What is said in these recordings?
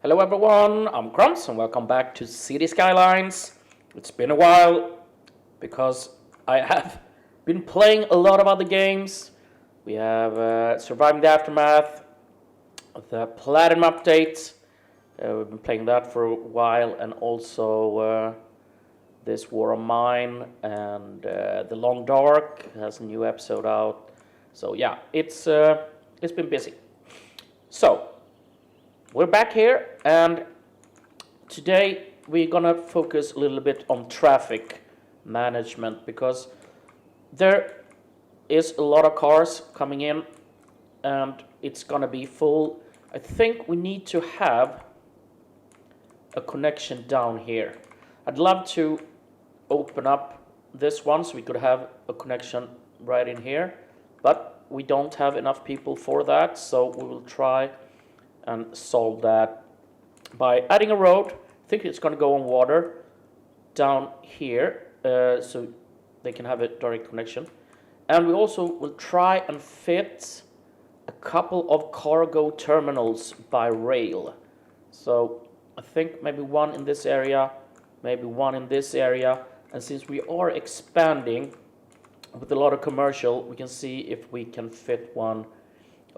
Hello everyone, I'm Crumbs and welcome back to City Skylines. It's been a while because I have been playing a lot of other games. We have Surviving the Aftermath, the Platinum update. We've been playing that for a while, and also this War of Mine and The Long Dark has a new episode out. So yeah, it's been busy. So we're back here, and today we're gonna focus a little bit on traffic management because there is a lot of cars coming in and it's gonna be full. I think we need to have a connection down here. I'd love to open up this one so we could have a connection right in here, but we don't have enough people for that, so we will try and solve that by adding a road. I think it's going to go on water down here, so they can have a direct connection. And we also will try and fit a couple of cargo terminals by rail. So I think maybe one in this area, maybe one in this area. And since we are expanding with a lot of commercial, we can see if we can fit one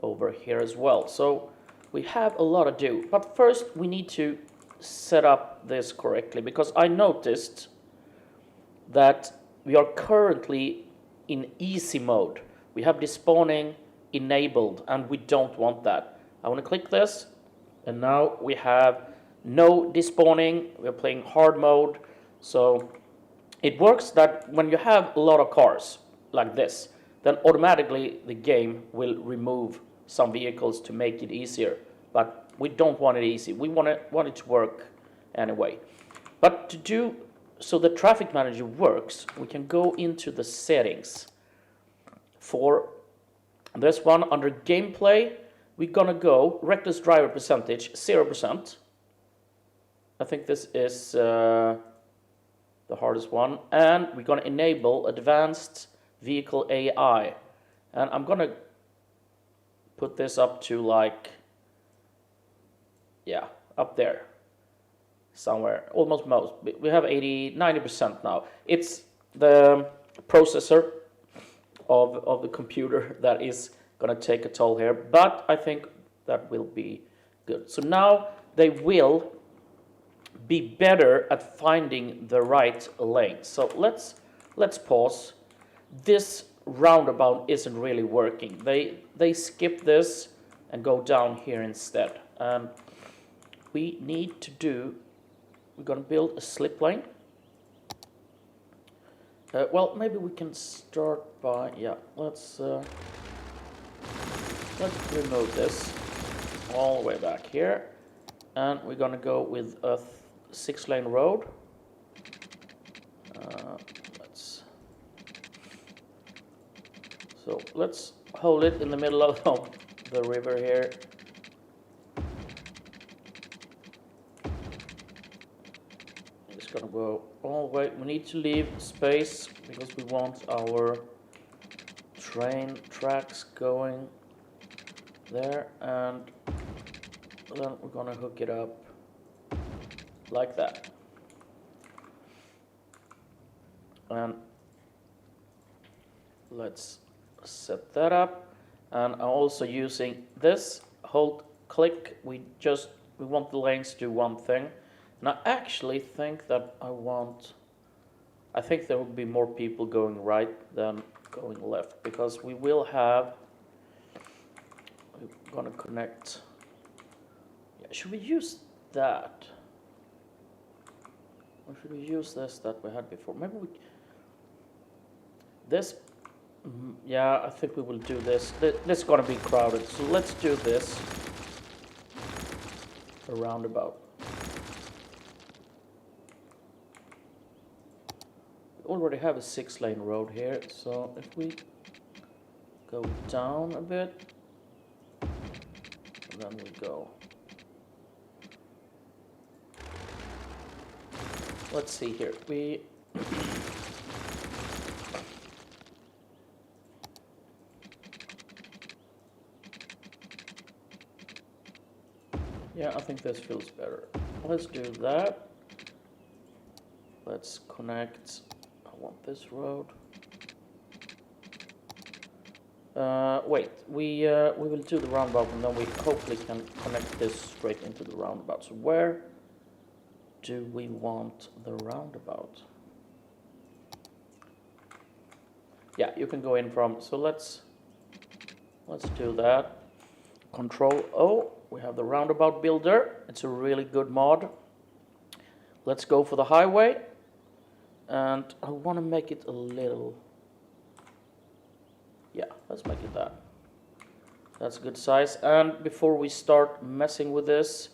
over here as well. So we have a lot to do, but first we need to set up this correctly, because I noticed that we are currently in easy mode. We have despawning enabled, and we don't want that. I want to click this, and now we have no despawning. We're playing hard mode, so it works that when you have a lot of cars like this, then automatically the game will remove some vehicles to make it easier, but we don't want it easy. We want it to work anyway. But to do so the traffic manager works, we can go into the settings. For this one, under gameplay, we're gonna go reckless driver percentage 0%. I think this is the hardest one, and we're gonna enable advanced vehicle AI, and I'm gonna put this up to like, yeah, up there somewhere, almost most. We have 90% now. It's the processor of the computer that is gonna take a toll here, but I think that will be good. So now they will be better at finding the right lane. So let's pause. This roundabout isn't really working. They skip this and go down here instead. And we need to do, we're gonna build a slip lane. Well, maybe we can start by, yeah, let's remove this all the way back here, and we're gonna go with a 6-lane road. Let's hold it in the middle of the river here. It's gonna go all the way. We need to leave space because we want our train tracks going there, and then we're gonna hook it up like that. And let's set that up. And I'm also using this hold click. We want the lanes to do one thing. And I actually think that I think there will be more people going right than going left, because we're gonna connect. Yeah, should we use that? Or should we use this that we had before? Maybe this. Yeah, I think we will do this. This is gonna be crowded, so let's do this. A roundabout. We already have a 6-lane road here, so if we go down a bit, and then we go. Let's see here. Yeah, I think this feels better. Let's do that. Let's connect. I want this road. Wait, we will do the roundabout and then we hopefully can connect this straight into the roundabout. So where do we want the roundabout? Yeah, you can go in from, so let's do that. Control O, we have the Roundabout Builder. It's a really good mod. Let's go for the highway. And I want to make it a little, yeah, let's make it that. That's a good size. And before we start messing with this,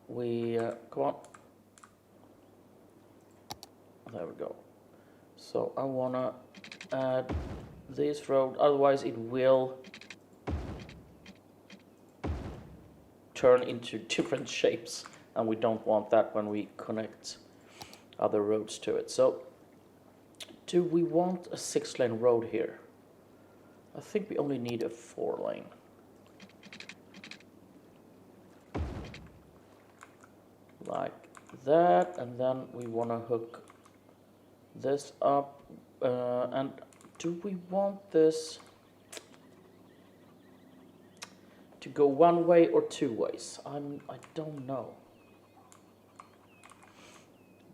we, come on. There we go. So I want to add this road, otherwise it will turn into different shapes, and we don't want that when we connect other roads to it. So do we want a 6-lane road here? I think we only need a 4-lane. Like that, and then we want to hook this up, and do we want this to go one way or two ways? I don't know.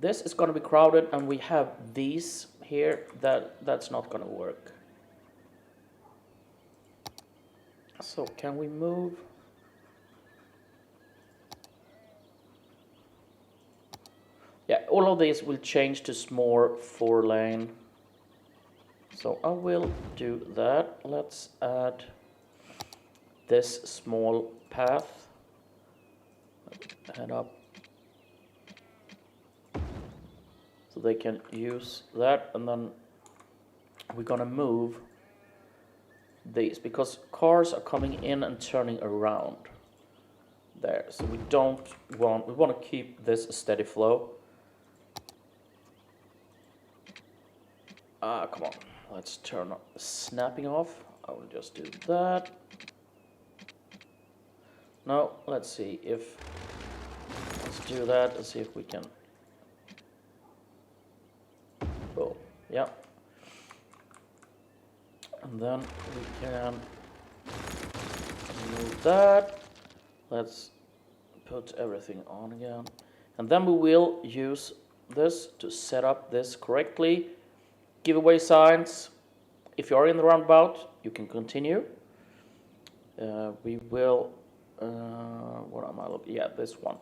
This is going to be crowded, and we have these here. That's not going to work. So can we move? Yeah, all of these will change to small 4-lane. So I will do that. Let's add this small path. Head up. So they can use that, and then we're gonna move these because cars are coming in and turning around there. So we want to keep this a steady flow. Come on, let's turn snapping off. I will just do that. Now, let's see if, let's do that and see if we can, oh, yeah. And then we can move that. Let's put everything on again. And then we will use this to set up this correctly. Giveaway signs. If you are in the roundabout, you can continue. We will, what am I looking? Yeah, this one.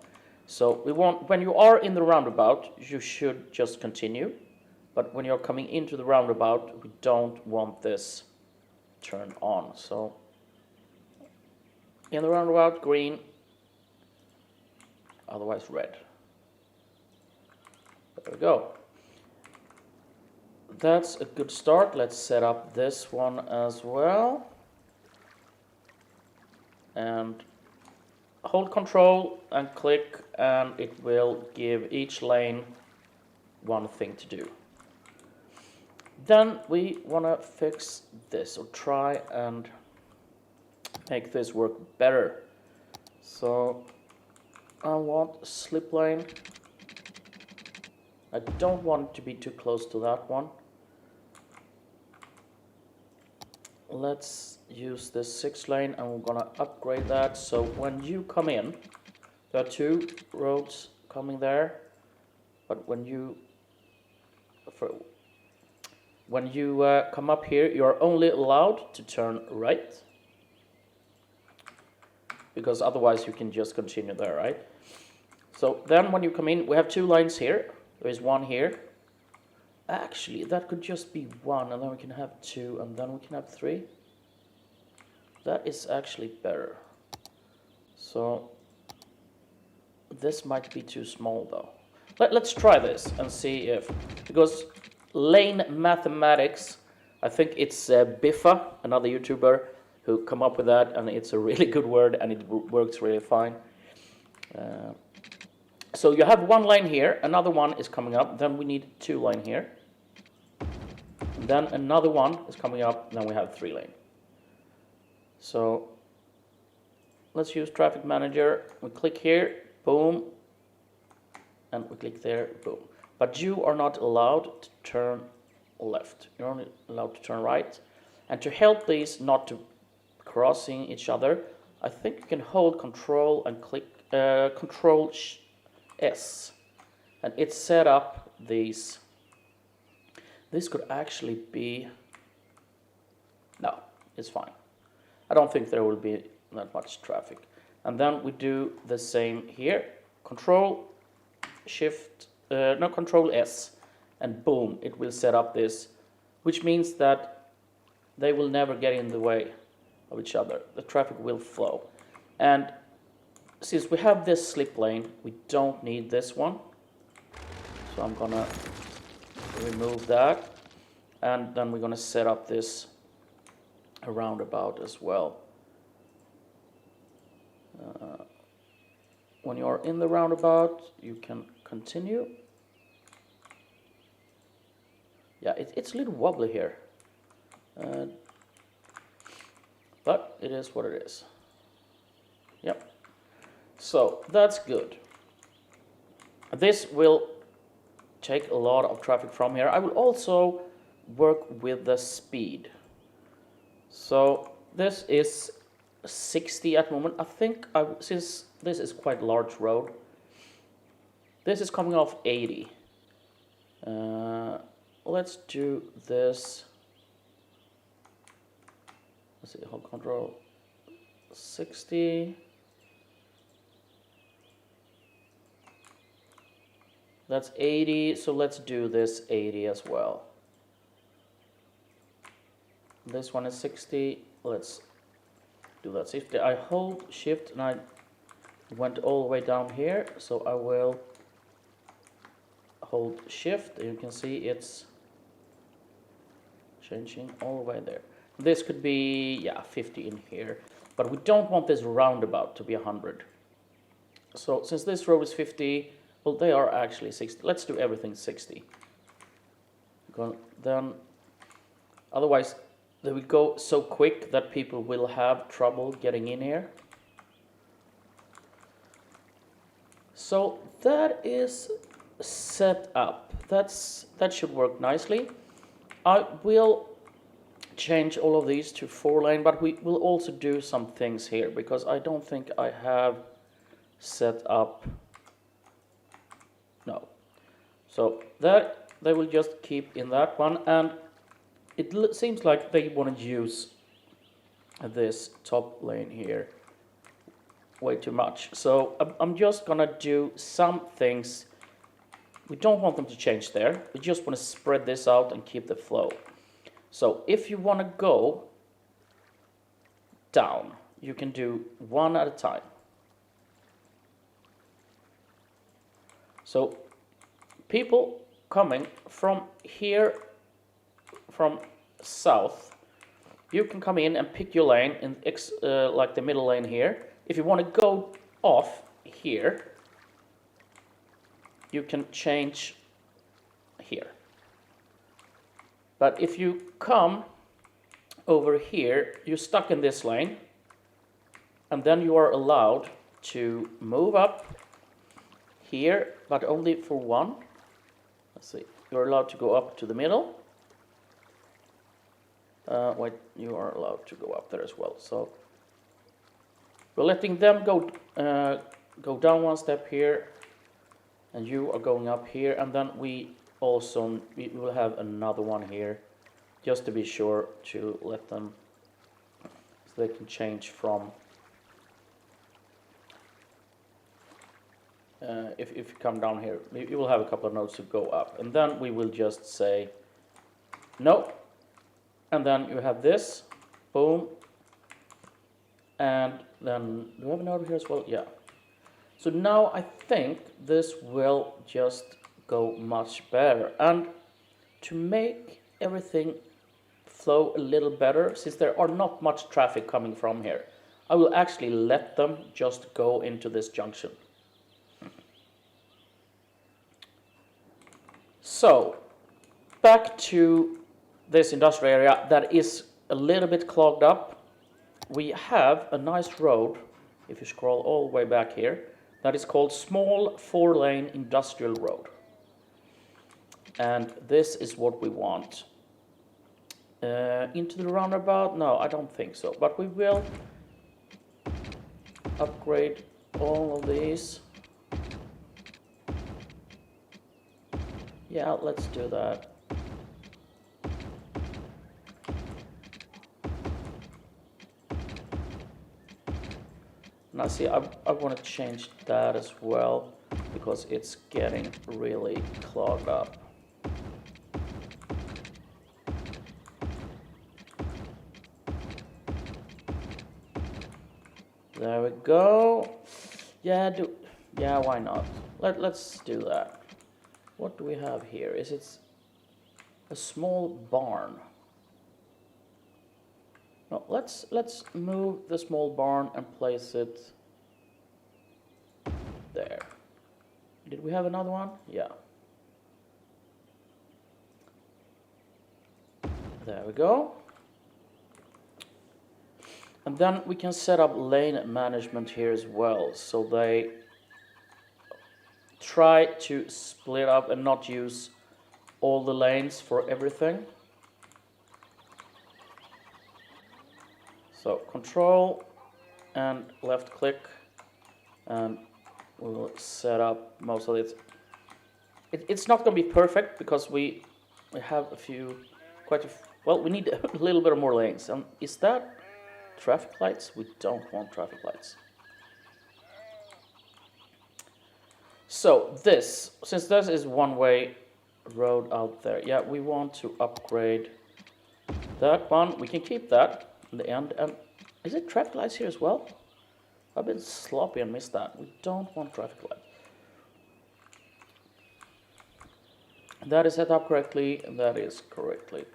So we want, when you are in the roundabout, you should just continue. But when you're coming into the roundabout, we don't want this turned on. So in the roundabout, green, otherwise red. There we go. That's a good start. Let's set up this one as well. And hold control and click, and it will give each lane one thing to do. Then we want to fix this, or try and make this work better. So I want a slip lane. I don't want it to be too close to that one. Let's use this 6-lane, and we're gonna upgrade that. So when you come in, there are 2 roads coming there, but when you come up here, you are only allowed to turn right, because otherwise you can just continue there, right? So then when you come in, we have 2 lines here. There is one here. Actually, that could just be 1, and then we can have 2, and then we can have 3. That is actually better. So this might be too small though. Let's try this and see if, because lane mathematics, I think it's Biffa, another YouTuber, who come up with that, and it's a really good word, and it works really fine. So you have 1 lane here, another one is coming up, then we need 2 lane here. Then another one is coming up, then we have 3 lane. So let's use traffic manager. We click here, boom, and we click there, boom. But you are not allowed to turn left. You're only allowed to turn right. And to help these not to crossing each other, I think you can hold Control and click Control S, and it set up these. This could actually be. No, it's fine. I don't think there will be that much traffic. And then we do the same here. Control Control S, and boom, it will set up this, which means that they will never get in the way of each other. The traffic will flow. And since we have this slip lane, we don't need this one. So I'm gonna remove that, and then we're gonna set up this roundabout as well. When you're in the roundabout, you can continue. Yeah, it's a little wobbly here, but it is what it is. Yep. So that's good. This will take a lot of traffic from here. I will also work with the speed. So this is 60 at the moment. I think since this is quite a large road, this is coming off 80. Let's do this. Let's see, hold Control 60. That's 80, so let's do this 80 as well. This one is 60. Let's do that 60. I hold Shift and I went all the way down here, so I will hold Shift. You can see it's changing all the way there. This could be, yeah, 50 in here, but we don't want this roundabout to be 100. So since this road is 50, well, they are actually 60. Let's do everything 60. Then, otherwise, they will go so quick that people will have trouble getting in here. So that is set up. That should work nicely. I will change all of these to 4-lane, but we will also do some things here because I don't think I have set up. No. So that they will just keep in that one, and it seems like they want to use this top lane here way too much. So I'm just gonna do some things. We don't want them to change there. We just want to spread this out and keep the flow. So if you want to go down, you can do one at a time. So people coming from here, from south, you can come in and pick your lane in like the middle lane here. If you want to go off here, you can change here. But if you come over here, you're stuck in this lane, and then you are allowed to move up here, but only for one. Let's see, you're allowed to go up to the middle. Wait, you are allowed to go up there as well. So we're letting them go down one step here, and you are going up here, and then we will have another one here, just to be sure to let them, so they can change from. If you come down here, you will have a couple of nodes to go up, and then we will just say no, and then you have this, boom, and then do we have a node here as well? Yeah. So now I think this will just go much better, and to make everything flow a little better, since there are not much traffic coming from here, I will actually let them just go into this junction. So, back to this industrial area that is a little bit clogged up. We have a nice road if you scroll all the way back here, that is called Small 4-Lane Industrial Road. And this is what we want. Into the roundabout? No, I don't think so. But we will upgrade all of these. Yeah, let's do that. Now see, I want to change that as well, because it's getting really clogged up. There we go. Yeah, why not? Let's do that. What do we have here? Is it a small barn? No, let's move the small barn and place it there. Did we have another one? Yeah. There we go. And then we can set up lane management here as well, so they try to split up and not use all the lanes for everything. So control and left click, and we'll set up most of it. It's not going to be perfect because we have well, we need a little bit more lanes. And is that traffic lights? We don't want traffic lights. So since this is one-way road out there, yeah, we want to upgrade that one. We can keep that in the end. And is it traffic lights here as well? I've been sloppy and missed that. We don't want traffic lights. That is set up correctly. That is correctly.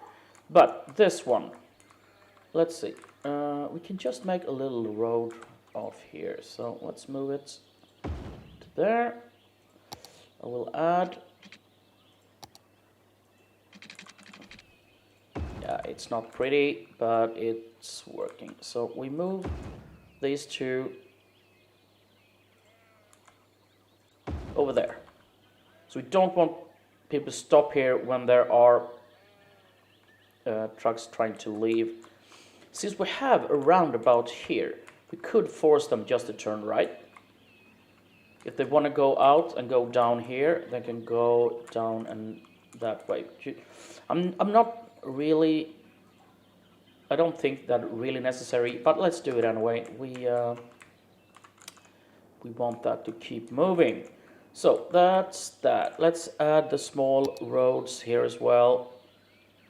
But this one, let's see. We can just make a little road off here. So let's move it to there. I will add. Yeah, it's not pretty, but it's working. So we move these two over there. So we don't want people to stop here when there are trucks trying to leave. Since we have a roundabout here, we could force them just to turn right. If they want to go out and go down here, they can go down and that way. I'm not really, I don't think that really necessary, but let's do it anyway. We want that to keep moving. So that's that. Let's add the small roads here as well,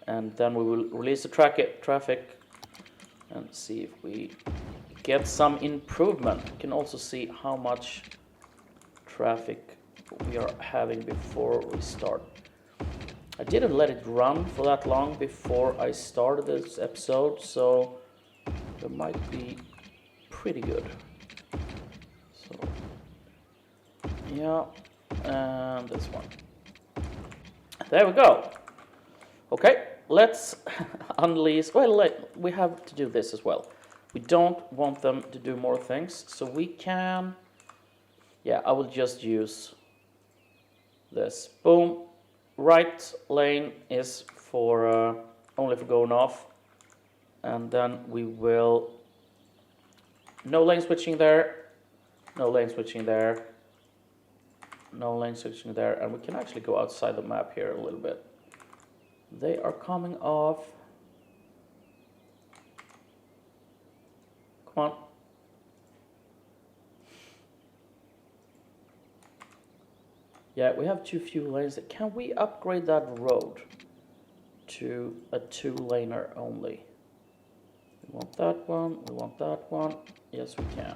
and then we will release the traffic and see if we get some improvement. You can also see how much traffic we are having before we start. I didn't let it run for that long before I started this episode, so it might be pretty good. So yeah, and this one. There we go. Okay, let's unleash. Well, we have to do this as well. We don't want them to do more things, so we can. Yeah, I will just use this. Boom. Right lane is for only for going off, and then we will no lane switching there, no lane switching there, no lane switching there, and we can actually go outside the map here a little bit. They are coming off. Come on. Yeah, we have too few lanes. Can we upgrade that road to a 2-laner only? We want that one, we want that one. Yes, we can.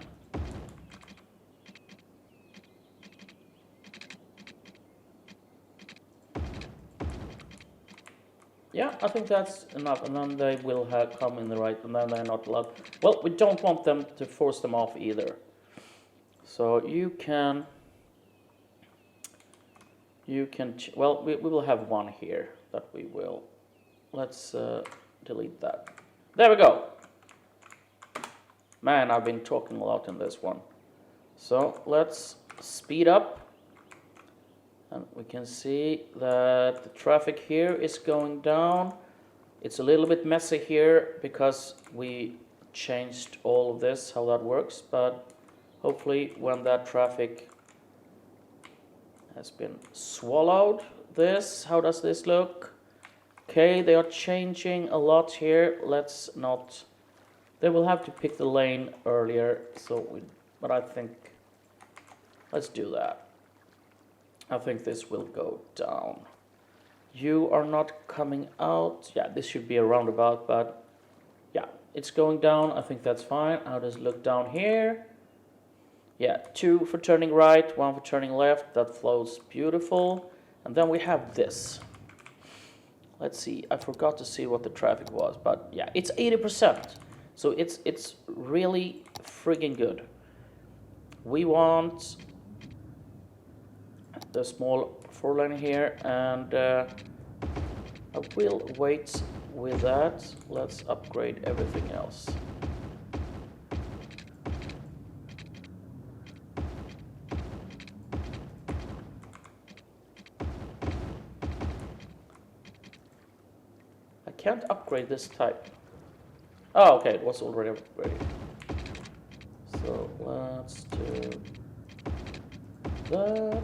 Yeah, I think that's enough, and then they will come in the right, and then they're not allowed. Well, we don't want them to force them off either. So you can, well, we will have one here that we will, let's delete that. There we go. Man, I've been talking a lot in this one. So let's speed up. And we can see that the traffic here is going down. It's a little bit messy here because we changed all of this, how that works. But hopefully when that traffic has been swallowed, how does this look? Okay, they are changing a lot here. Let's not, they will have to pick the lane earlier. But I think, let's do that. I think this will go down. You are not coming out. Yeah, this should be a roundabout, but yeah, it's going down. I think that's fine. How does it look down here? Yeah, 2 for turning right, 1 for turning left. That flows beautiful. And then we have this. Let's see, I forgot to see what the traffic was, but yeah, it's 80%. So it's really friggin' good. We want the small 4-lane here, and I will wait with that. Let's upgrade everything else. I can't upgrade this type. Oh, okay, it was already upgraded. So let's do that.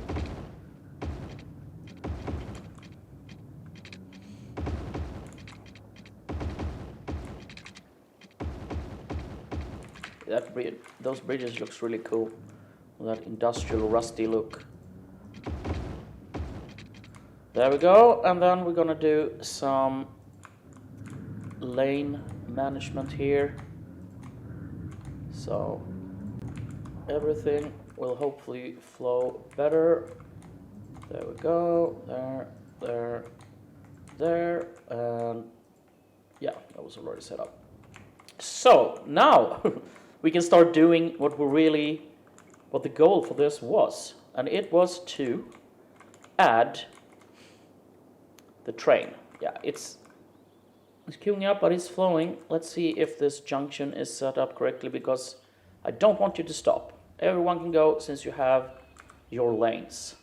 Those bridges looks really cool. That industrial rusty look. There we go, and then we're gonna do some lane management here. So everything will hopefully flow better. There we go, there, and yeah, that was already set up. So now we can start doing what the goal for this was, and it was to add the train. Yeah, it's queuing up, but it's flowing. Let's see if this junction is set up correctly, because I don't want you to stop. Everyone can go since you have your lanes.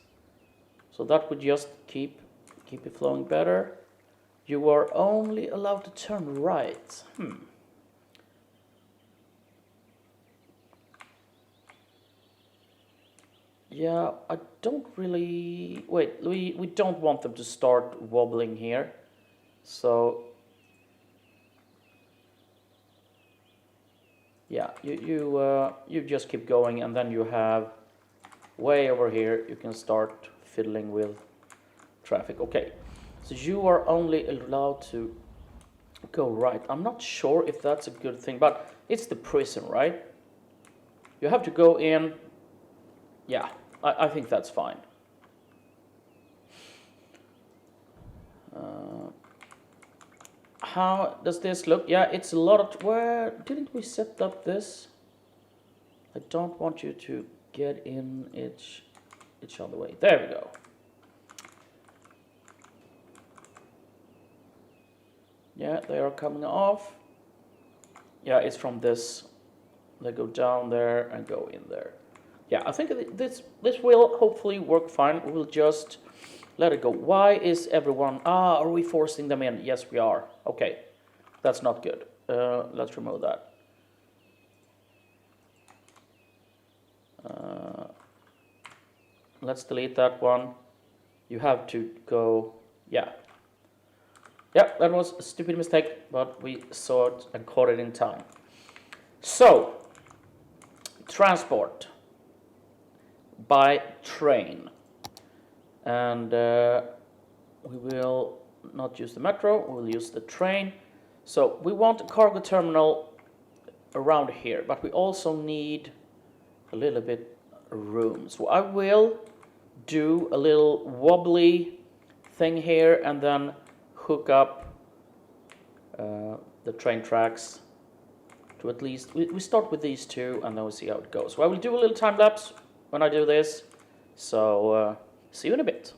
So that would just keep it flowing better. You are only allowed to turn right. Yeah, I don't really... Wait, we don't want them to start wobbling here. So... yeah, you just keep going, and then you have way over here, you can start fiddling with traffic. Okay, so you are only allowed to go right. I'm not sure if that's a good thing, but it's the prison, right? You have to go in. Yeah, I think that's fine. How does this look? Yeah, it's a lot of... Where didn't we set up this? I don't want you to get in each other way. There we go. Yeah, they are coming off. Yeah, it's from this. They go down there and go in there. Yeah, I think this will hopefully work fine. We'll just let it go. Why is everyone... are we forcing them in? Yes, we are. Okay, that's not good. Let's remove that. Let's delete that one. You have to go... Yeah. Yeah, that was a stupid mistake, but we saw it and caught it in time. So, transport by train. And we will not use the metro, we'll use the train. So we want a cargo terminal around here, but we also need a little bit of room. So I will do a little wobbly thing here and then hook up the train tracks to at least, we start with these two and then we'll see how it goes. So I will do a little time lapse when I do this. So see you in a bit.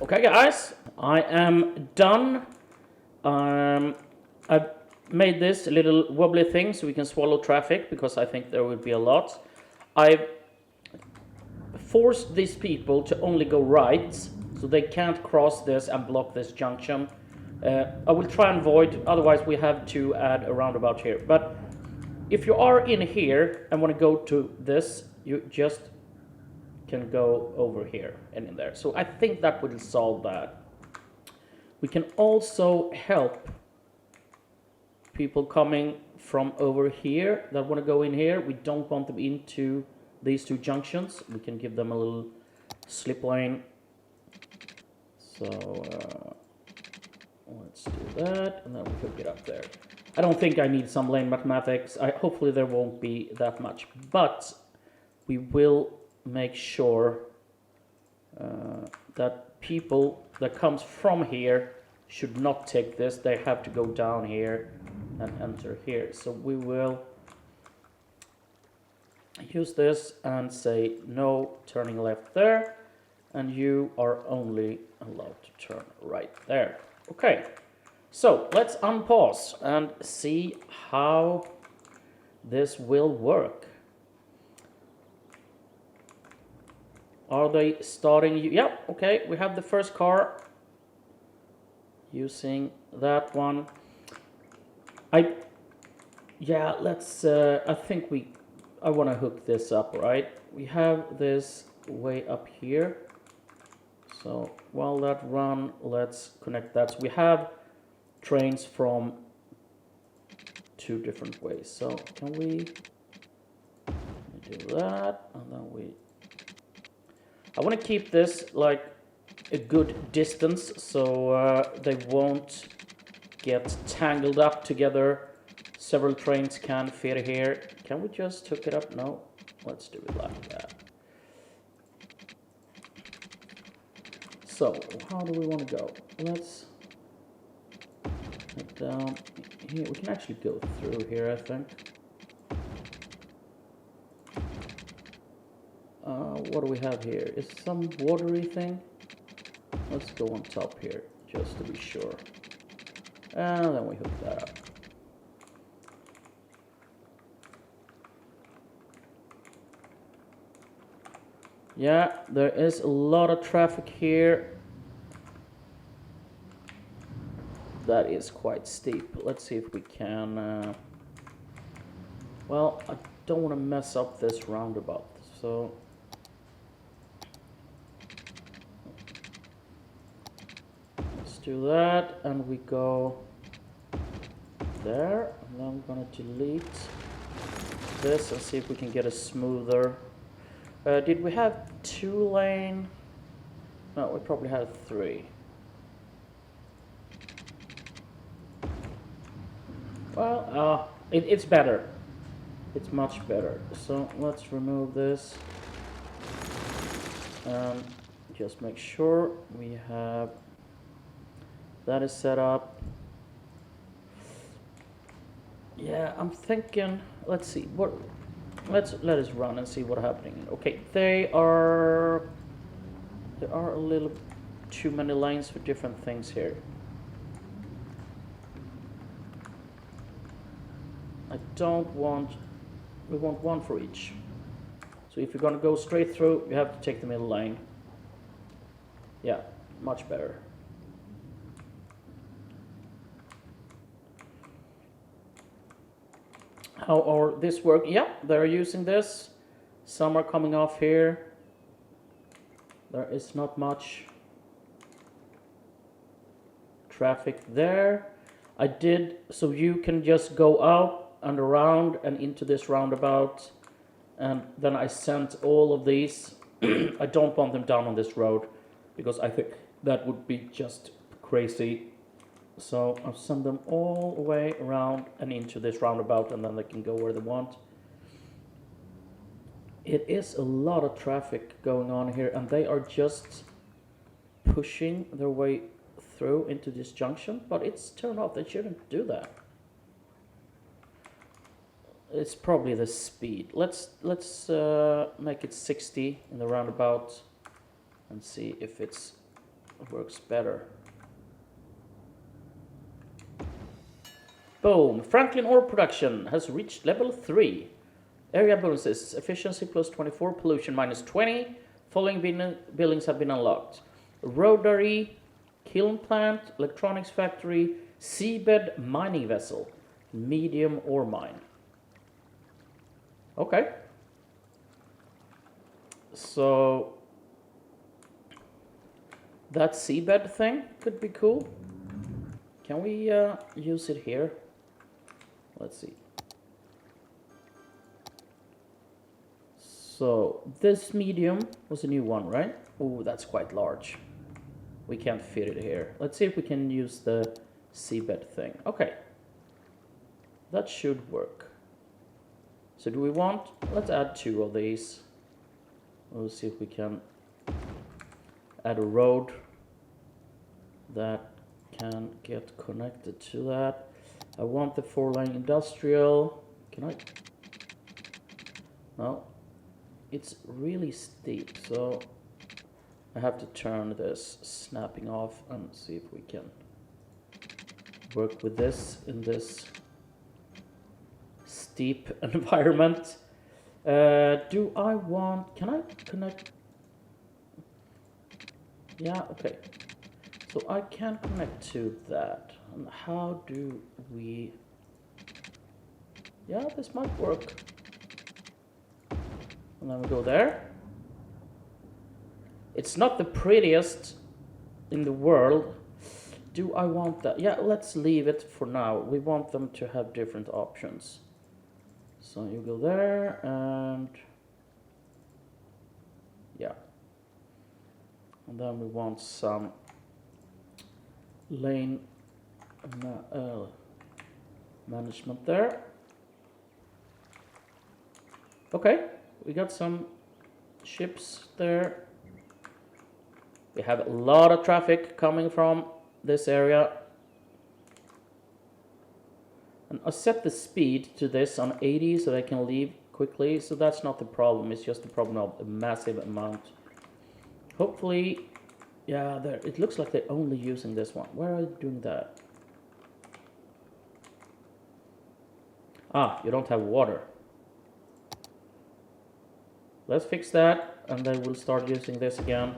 Okay guys, I am done. I've made this a little wobbly thing so we can swallow traffic because I think there will be a lot. I've forced these people to only go right, so they can't cross this and block this junction. I will try and avoid, otherwise we have to add a roundabout here. But if you are in here and want to go to this, you just can go over here and in there. So I think that will solve that. We can also help people coming from over here that want to go in here. We don't want them into these two junctions. We can give them a little slip lane. So let's do that, and then we can get up there. I don't think I need some lane mathematics. Hopefully there won't be that much, but we will make sure that people that comes from here should not take this. They have to go down here and enter here. So we will use this and say no turning left there, and you are only allowed to turn right there. Okay, so let's unpause and see how this will work. Are they starting? Yeah, okay, we have the first car using that one. Let's I want to hook this up, right? We have this way up here. So while that run, let's connect that. So we have trains from 2 different ways. So can we do that? And then I want to keep this like a good distance so they won't get tangled up together. Several trains can fit here. Can we just hook it up? No, let's do it like that. So how do we want to go? Let's head down here. We can actually go through here, I think. What do we have here? Is some watery thing? Let's go on top here, just to be sure. And then we hook that up. Yeah, there is a lot of traffic here. That is quite steep. Let's see if we can... well, I don't want to mess up this roundabout, so... let's do that, and we go there. And then I'm going to delete this and see if we can get a smoother... did we have 2 lane? No, we probably had 3. Well, it's better. It's much better. So let's remove this. Just make sure we have that is set up. Yeah, I'm thinking. Let's see what. Let us run and see what's happening. Okay, there are a little too many lines for different things here. We want one for each. So if you're gonna go straight through, you have to take the middle line. Yeah, much better. How are this work? Yeah, they're using this. Some are coming off here. There is not much traffic there. I did, so you can just go out and around and into this roundabout. And then I sent all of these. I don't want them down on this road because I think that would be just crazy. So I'll send them all the way around and into this roundabout, and then they can go where they want. It is a lot of traffic going on here, and they are just pushing their way through into this junction, but it's turned off. They shouldn't do that. It's probably the speed. Let's make it 60 in the roundabout and see if it works better. Boom! Franklin ore production has reached level 3. Area bonuses: efficiency plus 24, pollution minus 20. Following buildings have been unlocked: rotary, kiln plant, electronics factory, seabed mining vessel, medium ore mine. Okay. So that seabed thing could be cool. Can we use it here? Let's see. So this medium was a new one, right? Oh, that's quite large. We can't fit it here. Let's see if we can use the seabed thing. Okay. That should work. So do we want, let's add 2 of these. We'll see if we can add a road that can get connected to that. I want the 4-lane industrial. Can I? No. It's really steep, so I have to turn this snapping off and see if we can work with this in this steep environment. Do I want... Can I connect? Yeah, okay. So I can connect to that. And how do we... Yeah, this might work. And then we go there. It's not the prettiest in the world. Do I want that? Yeah, let's leave it for now. We want them to have different options. So you go there and... Yeah. And then we want some lane management there. Okay, we got some ships there. We have a lot of traffic coming from this area. And I set the speed to this on 80 so they can leave quickly. So that's not the problem. It's just the problem of a massive amount. Hopefully, yeah, there. It looks like they're only using this one. Where are they doing that? Ah, you don't have water. Let's fix that, and then we'll start using this again.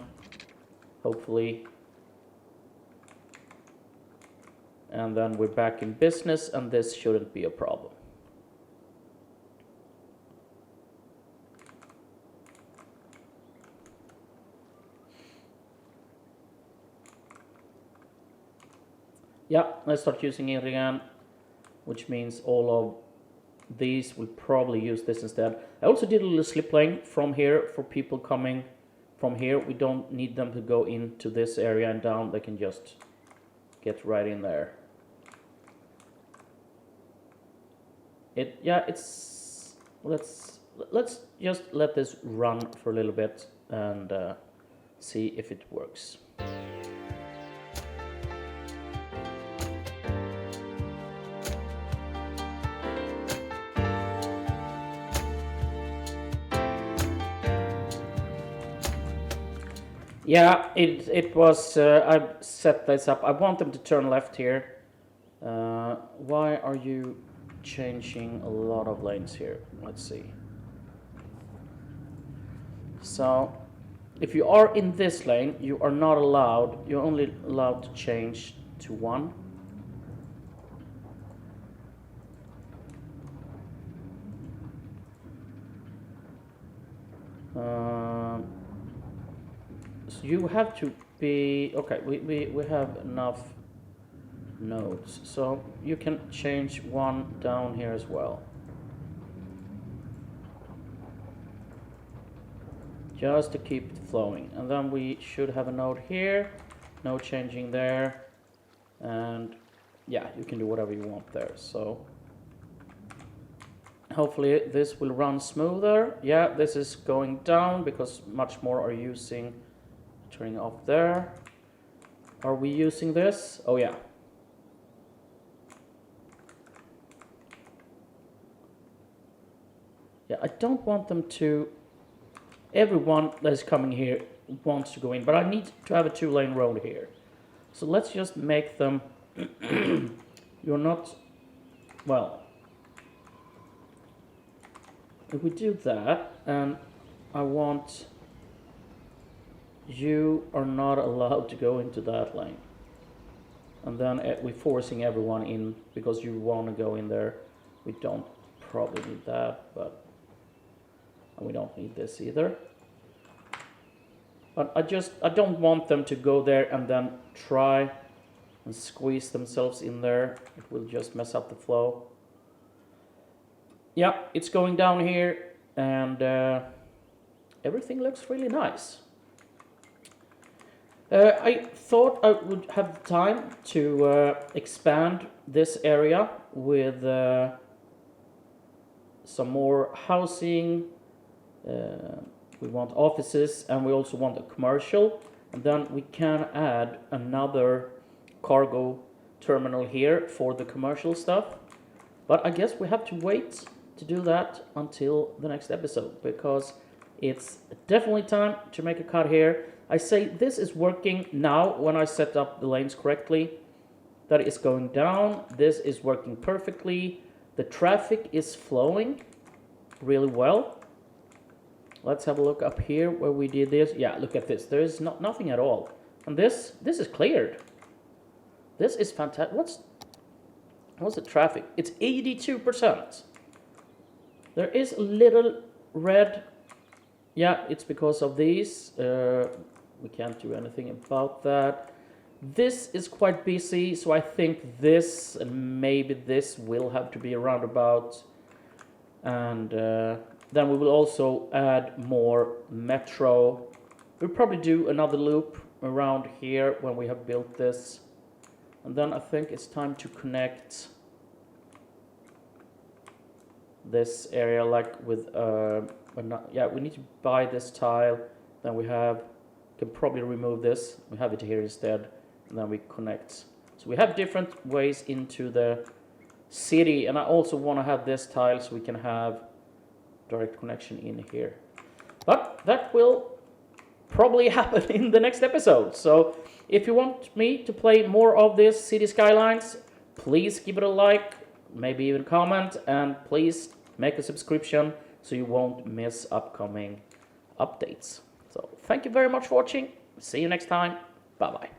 Hopefully. And then we're back in business, and this shouldn't be a problem. Yeah, let's start using it again, which means all of these will probably use this instead. I also did a little slip lane from here for people coming from here. We don't need them to go into this area and down. They can just get right in there. Let's just let this run for a little bit and see if it works. Yeah, it was, I set this up. I want them to turn left here. Why are you changing a lot of lanes here? Let's see. So, if you are in this lane, you are not allowed, you're only allowed to change to one. So you have to be, okay, we have enough nodes, so you can change one down here as well. Just to keep it flowing. And then we should have a node here, no changing there, and yeah, you can do whatever you want there. So hopefully this will run smoother. Yeah, this is going down because much more are using, turning off there. Are we using this? Oh yeah. Yeah, I don't want them to, everyone that is coming here wants to go in, but I need to have a 2-lane road here. So let's just make them, you're not, well, if we do that, and I want, you are not allowed to go into that lane. And then we're forcing everyone in because you want to go in there. We don't probably need that, but and we don't need this either. But I don't want them to go there and then try and squeeze themselves in there. It will just mess up the flow. Yeah, it's going down here, and everything looks really nice. I thought I would have time to expand this area with some more housing. We want offices, and we also want a commercial. And then we can add another cargo terminal here for the commercial stuff. But I guess we have to wait to do that until the next episode, because it's definitely time to make a cut here. I say this is working now when I set up the lanes correctly. That is going down. This is working perfectly. The traffic is flowing really well. Let's have a look up here where we did this. Yeah, look at this. There is nothing at all. And this is cleared. This is fantastic. What's the traffic? It's 82%. There is a little red. Yeah, it's because of these. We can't do anything about that. This is quite busy, so I think this and maybe this will have to be a roundabout. And then we will also add more metro. We'll probably do another loop around here when we have built this. And then I think it's time to connect this area like with yeah, we need to buy this tile. Then we can probably remove this. We have it here instead, and then we connect. So we have different ways into the city, and I also want to have this tile so we can have direct connection in here. But that will probably happen in the next episode. So if you want me to play more of this City Skylines, please give it a like, maybe even comment, and please make a subscription so you won't miss upcoming updates. So thank you very much for watching. See you next time. Bye bye.